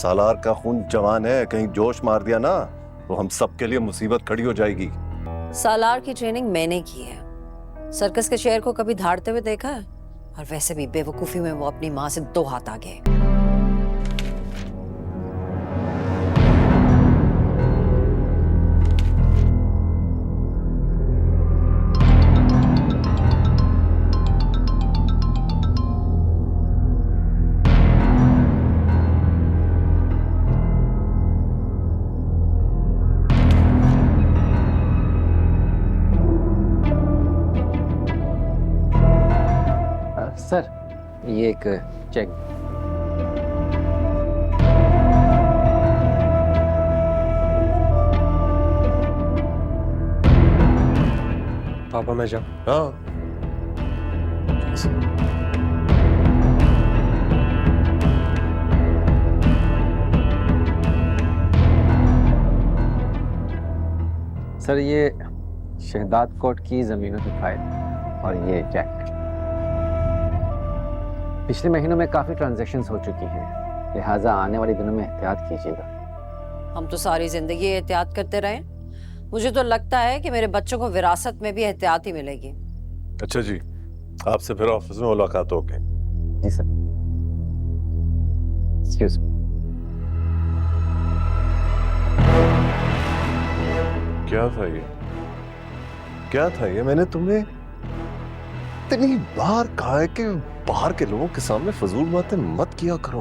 सालार का खून जवान है, कहीं जोश मार दिया ना तो हम सबके लिए मुसीबत खड़ी हो जाएगी। सालार की ट्रेनिंग मैंने की है। सर्कस के शेर को कभी धाड़ते हुए देखा है? और वैसे भी बेवकूफी में वो अपनी माँ से 2 हाथ आगे है। सर ये एक चेक। पापा मैं जाऊँ? हाँ, सर ये शहदाद कोट की जमीनों की फाइल और ये चेक। पिछले महीनों में काफी ट्रांजैक्शंस हो चुकी हैं, लिहाजा आने वाले दिनों में एहतियात कीजिएगा। हम तो सारी जिंदगी एहतियात करते रहे। मुझे तो लगता है कि मेरे बच्चों को विरासत में भी एहतियात ही मिलेगी। अच्छा जी, आपसे फिर ऑफिस में मुलाकात हो गई। जी सर। Excuse me. क्या था ये? क्या था ये? मैंने तुम्हें इतनी बार कहा है कि बाहर के लोगों के सामने फजूल बातें मत किया करो।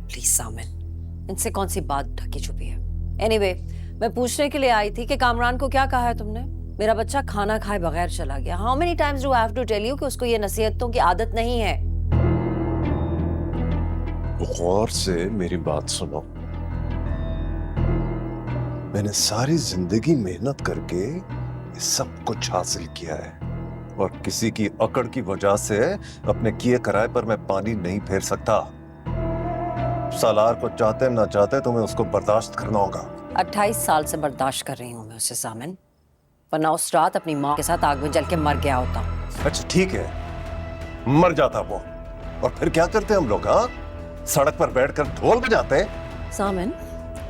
प्लीज सामिन, इनसे कौन सी बात ढकी छुपी है? एनीवे, मैं पूछने के लिए आई थी कि कामरान को क्या कहा है तुमने? मेरा बच्चा खाना खाए बगैर चला गया। How many times do I have to tell you कि उसको ये नसीहतों की आदत नहीं है। गौर से मेरी बात सुनो। मैंने सारी जिंदगी मेहनत करके ये सब कुछ हासिल किया है और किसी की अकड़ की वजह से अपने किए कराए पर मैं पानी नहीं फेर सकता। सालार को चाहते ना चाहते तुम्हें उसको बर्दाश्त करना होगा। 28 साल से बर्दाश्त कर रही हूँ मैं उसे सामिन, वरना उस रात अपनी माँ के साथ आग में जल के मर गया होता। अच्छा ठीक है, मर जाता वो, और फिर क्या करते हम लोग? हाँ, सड़क पर बैठकर ढोल बजाते। सामिन,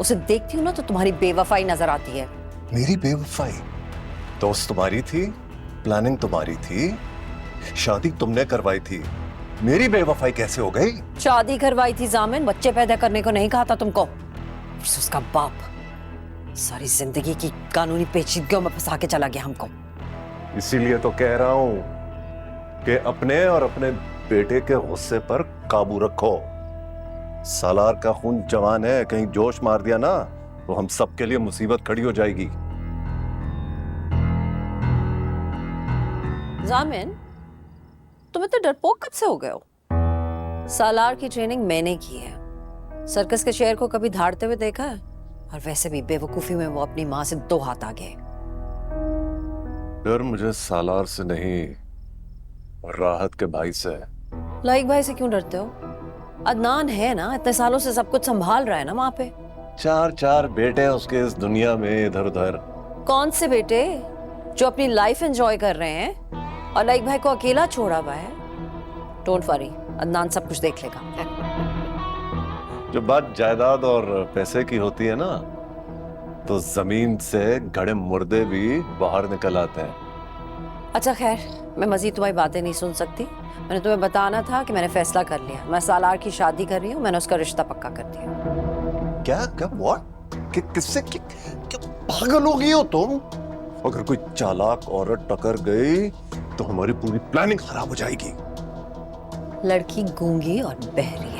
उसे देखती हूँ ना तो तुम्हारी बेवफाई नजर आती है। मेरी बेवफाई? दोस्त तुम्हारी थी, प्लानिंग तुम्हारी थी, शादी तुमने करवाई थी, मेरी बेवफाई कैसे हो गई? शादी करवाई थी जामिन, बच्चे पैदा करने को नहीं कहा था तुमको। उसका बाप सारी जिंदगी की कानूनी पेचीदगियों में फंसा के चला गया हमको। इसीलिए तो कह रहा हूं कि अपने और अपने बेटे के गुस्से पर काबू रखो। सालार का खून जवान है, कहीं जोश मार दिया ना तो हम सबके लिए मुसीबत खड़ी हो जाएगी। जामिन, तुम इतने डरपोक कब से हो गए हो? सालार की ट्रेनिंग मैंने की है। सर्कस के शेर को कभी धाड़ते हुए देखा है? और वैसे भी बेवकूफी में वो अपनी माँ से 2 हाथ आगे है। डर मुझे सालार से नहीं, राहत के भाई से है। लाइक भाई से क्यों डरते हो? अदनान है ना, इतने सालों से सब कुछ संभाल रहा है ना वहां पे। 4 बेटे हैं उसके इस दुनिया में इधर उधर। कौन से बेटे? जो अपनी लाइफ एंजॉय कर रहे हैं और लाइक भाई को अकेला छोड़ा हुआ है। डोंट वरी, अदनान सब कुछ देख लेगा। जब बात जायदाद और पैसे की होती है ना तो जमीन से गड़े मुर्दे भी बाहर निकल आते हैं। अच्छा खैर, मैं मजीद तुम्हारी बातें नहीं सुन सकती। मैंने तुम्हें बताना था कि मैंने फैसला कर लिया, मैं सालार की शादी कर रही हूँ। मैंने उसका रिश्ता पक्का कर दिया। क्या क्या व्हाट? किससे? क्या पागल हो गई हो तुम? अगर कोई चालाक औरत टकर गई तो हमारी पूरी प्लानिंग खराब हो जाएगी। लड़की गूंगी और बहरी है,